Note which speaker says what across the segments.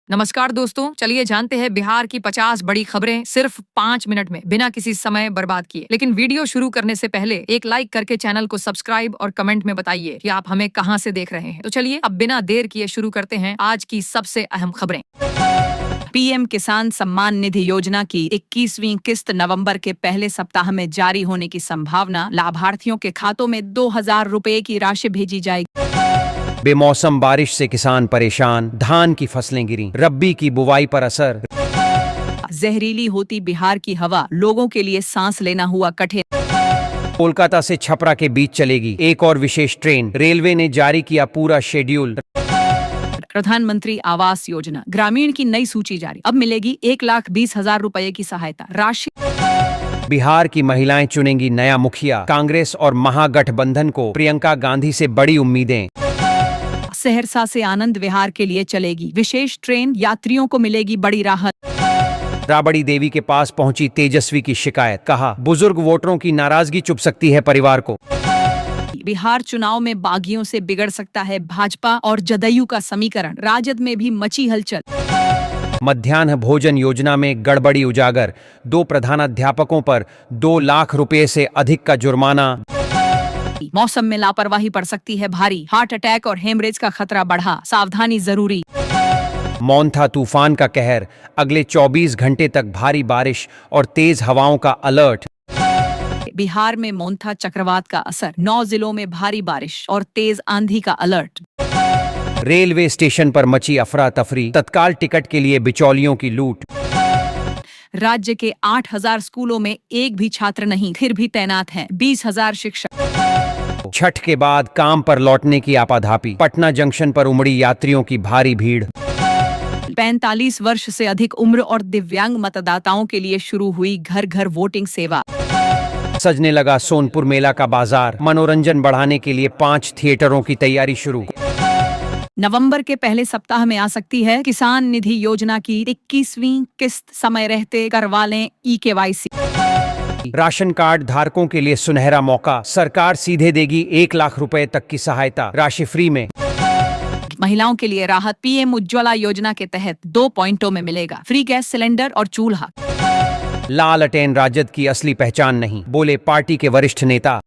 Speaker 1: नमस्कार दोस्तों, चलिए जानते हैं बिहार की 50 बड़ी खबरें सिर्फ 5 मिनट में बिना किसी समय बर्बाद किए। लेकिन वीडियो शुरू करने से पहले एक लाइक करके चैनल को सब्सक्राइब और कमेंट में बताइए कि आप हमें कहां से देख रहे हैं। तो चलिए अब बिना देर किए शुरू करते हैं आज की सबसे अहम खबरें। पीएम किसान सम्मान निधि योजना की 21वीं किस्त नवंबर के पहले सप्ताह में जारी होने की संभावना। लाभार्थियों के खातों में 2,000 रुपए की राशि भेजी जाएगी।
Speaker 2: बेमौसम बारिश से किसान परेशान, धान की फसलें गिरी, रब्बी की बुवाई पर असर।
Speaker 1: जहरीली होती बिहार की हवा, लोगों के लिए सांस लेना हुआ कठिन।
Speaker 2: कोलकाता से छपरा के बीच चलेगी एक और विशेष ट्रेन, रेलवे ने जारी किया पूरा शेड्यूल।
Speaker 1: प्रधानमंत्री आवास योजना ग्रामीण की नई सूची जारी, अब मिलेगी 1,20,000 रुपए की सहायता राशि।
Speaker 2: बिहार की महिलाएं चुनेंगी नया मुखिया, कांग्रेस और महागठबंधन को प्रियंका गांधी से बड़ी उम्मीदें।
Speaker 1: सहरसा से आनंद विहार के लिए चलेगी विशेष ट्रेन, यात्रियों को मिलेगी बड़ी राहत।
Speaker 2: राबड़ी देवी के पास पहुंची तेजस्वी की शिकायत, कहा बुजुर्ग वोटरों की नाराजगी चुप सकती है परिवार को।
Speaker 1: बिहार चुनाव में बागियों से बिगड़ सकता है भाजपा और जदयू का समीकरण, राजद में भी मची हलचल।
Speaker 2: मध्याह्न भोजन योजना में गड़बड़ी उजागर, 2 प्रधानाध्यापकों पर 2 लाख रुपए से अधिक का जुर्माना।
Speaker 1: मौसम में लापरवाही पड़ सकती है भारी, हार्ट अटैक और हेमरेज का खतरा बढ़ा, सावधानी जरूरी।
Speaker 2: मॉन्था तूफान का कहर, अगले 24 घंटे तक भारी बारिश और तेज हवाओं का अलर्ट।
Speaker 1: बिहार में मोन्था चक्रवात का असर, 9 जिलों में भारी बारिश और तेज आंधी का अलर्ट।
Speaker 2: रेलवे स्टेशन पर मची अफरा तफरी, तत्काल टिकट के लिए बिचौलियों की लूट।
Speaker 1: राज्य के 8,000 स्कूलों में एक भी छात्र नहीं, फिर भी तैनात हैं 20,000 शिक्षक।
Speaker 2: छठ के बाद काम पर लौटने की आपाधापी, पटना जंक्शन पर उमड़ी यात्रियों की भारी भीड़।
Speaker 1: 45 वर्ष से अधिक उम्र और दिव्यांग मतदाताओं के लिए शुरू हुई घर घर वोटिंग सेवा।
Speaker 2: सजने लगा सोनपुर मेला का बाजार, मनोरंजन बढ़ाने के लिए 5 थिएटरों की तैयारी शुरू।
Speaker 1: नवंबर के पहले सप्ताह में आ सकती है किसान निधि योजना की 21वीं किस्त, समय रहते करवा लें eKYC।
Speaker 2: राशन कार्ड धारकों के लिए सुनहरा मौका, सरकार सीधे देगी 1 लाख रुपए तक की सहायता, राशि फ्री में।
Speaker 1: महिलाओं के लिए राहत, पीएम उज्ज्वला योजना के तहत 2 पॉइंटों में मिलेगा फ्री गैस सिलेंडर और चूल्हा।
Speaker 2: लालटेन राजद की असली पहचान नहीं, बोले पार्टी के वरिष्ठ नेता।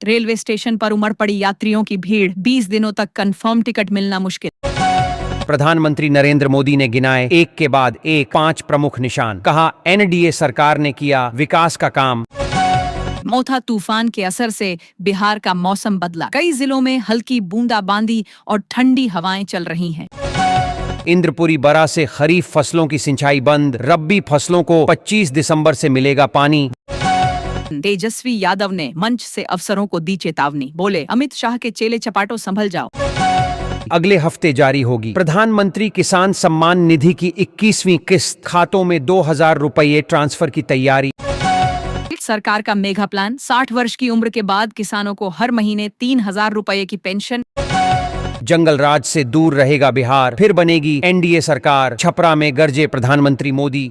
Speaker 1: रेलवे स्टेशन पर उमड़ पड़ी यात्रियों की भीड़, 20 दिनों तक कंफर्म टिकट मिलना मुश्किल।
Speaker 2: प्रधानमंत्री नरेंद्र मोदी ने गिनाए एक के बाद एक 5 प्रमुख निशान, कहा एनडीए सरकार ने किया विकास का काम।
Speaker 1: मोथा तूफान के असर से बिहार का मौसम बदला, कई जिलों में हल्की बूंदाबांदी और ठंडी हवाएं चल रही हैं।
Speaker 2: इंद्रपुरी बरा से खरीफ फसलों की सिंचाई बंद, रब्बी फसलों को 25 दिसंबर से मिलेगा पानी।
Speaker 1: तेजस्वी यादव ने मंच से अफसरों को दी चेतावनी, बोले अमित शाह के चेले चपाटों संभल जाओ।
Speaker 2: अगले हफ्ते जारी होगी प्रधानमंत्री किसान सम्मान निधि की 21वीं किस्त, खातों में 2,000 रुपए ट्रांसफर की तैयारी।
Speaker 1: सरकार का मेगा प्लान, 60 वर्ष की उम्र के बाद किसानों को हर महीने 3,000 रुपए की पेंशन।
Speaker 2: जंगल राज से दूर रहेगा बिहार, फिर बनेगी एनडीए सरकार, छपरा में गरजे प्रधानमंत्री मोदी।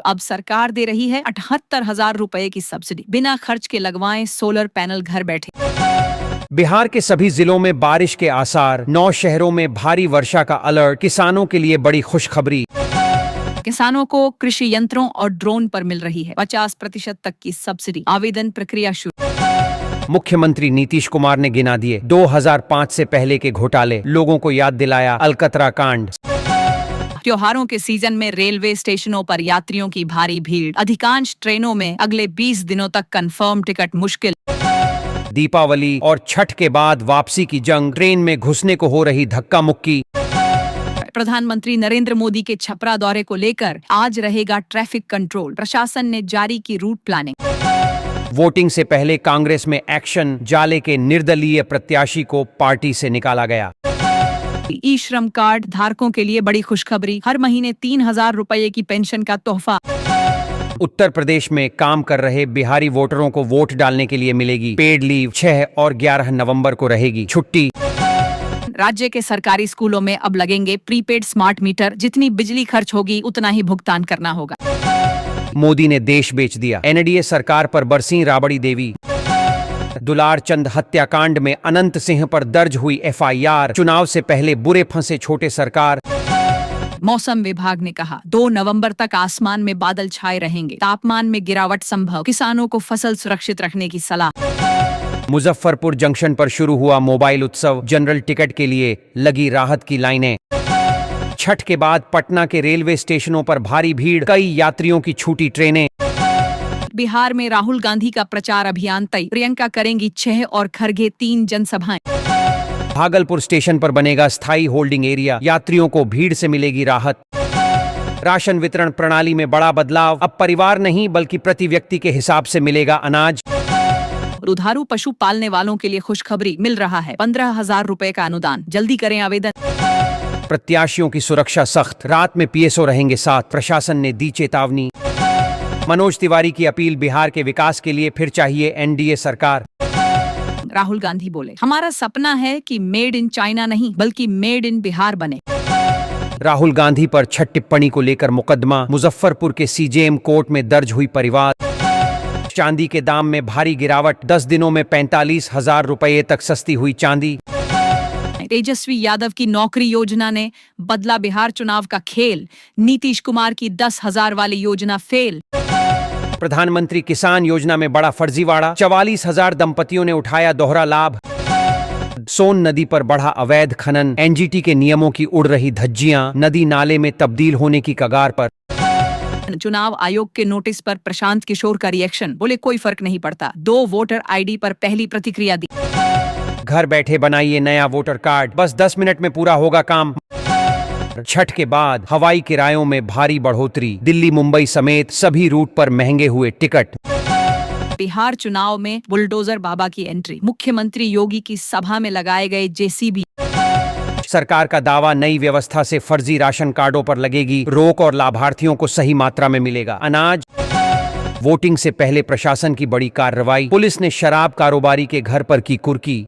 Speaker 1: अब सरकार दे रही है 78,000 रुपए की सब्सिडी, बिना खर्च के लगवाएं सोलर पैनल घर बैठे।
Speaker 2: बिहार के सभी जिलों में बारिश के आसार, 9 शहरों में भारी वर्षा का अलर्ट, किसानों के लिए बड़ी खुशखबरी।
Speaker 1: किसानों को कृषि यंत्रों और ड्रोन पर मिल रही है 50% तक की सब्सिडी, आवेदन प्रक्रिया शुरू।
Speaker 2: मुख्यमंत्री नीतीश कुमार ने गिना दिए 2005 से पहले के घोटाले, लोगों को याद दिलाया अलकतरा कांड।
Speaker 1: त्योहारों के सीजन में रेलवे स्टेशनों पर यात्रियों की भारी भीड़, अधिकांश ट्रेनों में अगले 20 दिनों तक कंफर्म टिकट मुश्किल।
Speaker 2: दीपावली और छठ के बाद वापसी की जंग, ट्रेन में घुसने को हो रही धक्का मुक्की।
Speaker 1: प्रधानमंत्री नरेंद्र मोदी के छपरा दौरे को लेकर आज रहेगा ट्रैफिक कंट्रोल, प्रशासन ने जारी की रूट प्लानिंग।
Speaker 2: वोटिंग से पहले कांग्रेस में एक्शन, जाले के निर्दलीय प्रत्याशी को पार्टी से निकाला गया।
Speaker 1: ई श्रम कार्ड धारकों के लिए बड़ी खुशखबरी, हर महीने 3,000 रुपए की पेंशन का तोहफा।
Speaker 2: उत्तर प्रदेश में काम कर रहे बिहारी वोटरों को वोट डालने के लिए मिलेगी पेड लीव, 6 और 11 नवंबर को रहेगी छुट्टी।
Speaker 1: राज्य के सरकारी स्कूलों में अब लगेंगे प्रीपेड स्मार्ट मीटर, जितनी बिजली खर्च होगी उतना ही भुगतान करना होगा।
Speaker 2: मोदी ने देश बेच दिया, एनडीए सरकार पर बरसीं राबड़ी देवी। दुलार चंद हत्याकांड में अनंत सिंह पर दर्ज हुई एफआईआर, चुनाव से पहले बुरे फंसे छोटे सरकार।
Speaker 3: मौसम विभाग ने कहा 2 नवंबर तक आसमान में बादल छाए रहेंगे, तापमान में गिरावट संभव, किसानों को फसल सुरक्षित रखने की सलाह।
Speaker 2: मुजफ्फरपुर जंक्शन पर शुरू हुआ मोबाइल उत्सव, जनरल टिकट के लिए लगी राहत की लाइनें। छठ के बाद पटना के रेलवे स्टेशनों पर भारी भीड़, कई यात्रियों की छूटी ट्रेनें।
Speaker 3: बिहार में राहुल गांधी का प्रचार अभियान तय, प्रियंका करेंगी 6 और खरगे 3 जनसभाएं।
Speaker 2: भागलपुर स्टेशन पर बनेगा स्थायी होल्डिंग एरिया, यात्रियों को भीड़ से मिलेगी राहत। राशन वितरण प्रणाली में बड़ा बदलाव, अब परिवार नहीं बल्कि प्रति व्यक्ति के हिसाब से मिलेगा अनाज।
Speaker 3: दुधारू पशु पालने वालों के लिए खुशखबरी, मिल रहा है 15,000 रुपए का अनुदान, जल्दी करें आवेदन।
Speaker 2: प्रत्याशियों की सुरक्षा सख्त, रात में पीएसओ रहेंगे साथ, प्रशासन ने दी चेतावनी। मनोज तिवारी की अपील, बिहार के विकास के लिए फिर चाहिए एनडीए सरकार।
Speaker 3: राहुल गांधी बोले, हमारा सपना है कि मेड इन चाइना नहीं बल्कि मेड इन बिहार बने।
Speaker 2: राहुल गांधी पर छठ टिप्पणी को लेकर मुकदमा मुजफ्फरपुर के सीजेएम कोर्ट में दर्ज हुई परिवाद। चांदी के दाम में भारी गिरावट, 10 दिनों में 45,000 रुपये तक सस्ती हुई चांदी।
Speaker 3: तेजस्वी यादव की नौकरी योजना ने बदला बिहार चुनाव का खेल, नीतीश कुमार की 10,000 वाली योजना फेल।
Speaker 2: प्रधानमंत्री किसान योजना में बड़ा फर्जीवाड़ा, 44,000 दंपतियों ने उठाया दोहरा लाभ। सोन नदी पर बढ़ा अवैध खनन, एनजीटी के नियमों की उड़ रही धज्जियां, नदी नाले में तब्दील होने की कगार पर।
Speaker 3: चुनाव आयोग के नोटिस पर प्रशांत किशोर का रिएक्शन, बोले कोई फर्क नहीं पड़ता, 2 वोटर आईडी पर पहली प्रतिक्रिया दी।
Speaker 2: घर बैठे बनाइए नया वोटर कार्ड, बस 10 मिनट में पूरा होगा काम। छठ के बाद हवाई किरायों में भारी बढ़ोतरी, दिल्ली मुंबई समेत सभी रूट पर महंगे हुए टिकट।
Speaker 3: बिहार चुनाव में बुलडोजर बाबा की एंट्री, मुख्यमंत्री योगी की सभा में लगाए गए जेसीबी।
Speaker 2: सरकार का दावा, नई व्यवस्था से फर्जी राशन कार्डों पर लगेगी रोक और लाभार्थियों को सही मात्रा में मिलेगा अनाज। वोटिंग से पहले प्रशासन की बड़ी कार्रवाई, पुलिस ने शराब कारोबारी के घर पर की कुर्की।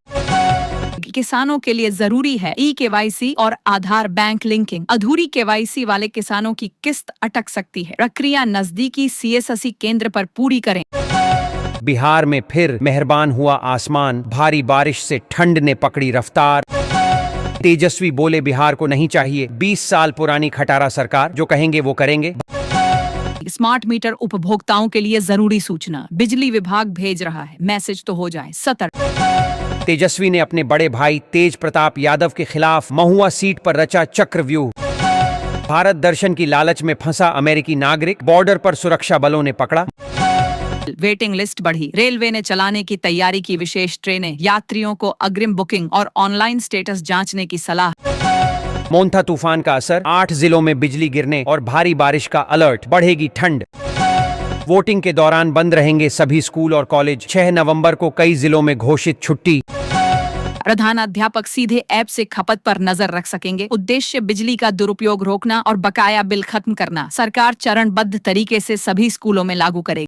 Speaker 3: किसानों के लिए जरूरी है ई-केवाईसी और आधार बैंक लिंकिंग, अधूरी केवाईसी वाले किसानों की किस्त अटक सकती है, प्रक्रिया नजदीकी सीएससी केंद्र पर पूरी करें।
Speaker 2: बिहार में फिर मेहरबान हुआ आसमान, भारी बारिश से ठंड ने पकड़ी रफ्तार। तेजस्वी बोले, बिहार को नहीं चाहिए 20 साल पुरानी खटारा सरकार, जो कहेंगे वो करेंगे।
Speaker 3: स्मार्ट मीटर उपभोक्ताओं के लिए जरूरी सूचना, बिजली विभाग भेज रहा है, मैसेज तो हो जाए सतर्क।
Speaker 2: तेजस्वी ने अपने बड़े भाई तेज प्रताप यादव के खिलाफ महुआ सीट पर रचा चक्रव्यूह। भारत दर्शन की लालच में फंसा अमेरिकी नागरिक, बॉर्डर पर सुरक्षा बलों ने पकड़ा।
Speaker 3: वेटिंग लिस्ट बढ़ी, रेलवे ने चलाने की तैयारी की विशेष ट्रेनें, यात्रियों को अग्रिम बुकिंग और ऑनलाइन स्टेटस जांचने की सलाह।
Speaker 2: मोन्था तूफान का असर, 8 जिलों में बिजली गिरने और भारी बारिश का अलर्ट, बढ़ेगी ठंड। वोटिंग के दौरान बंद रहेंगे सभी स्कूल और कॉलेज, 6 नवंबर को कई जिलों में घोषित छुट्टी।
Speaker 3: प्रधानाध्यापक सीधे ऐप से खपत पर नजर रख सकेंगे, उद्देश्य बिजली का दुरुपयोग रोकना और बकाया बिल खत्म करना, सरकार चरणबद्ध तरीके से सभी स्कूलों में लागू करेगी।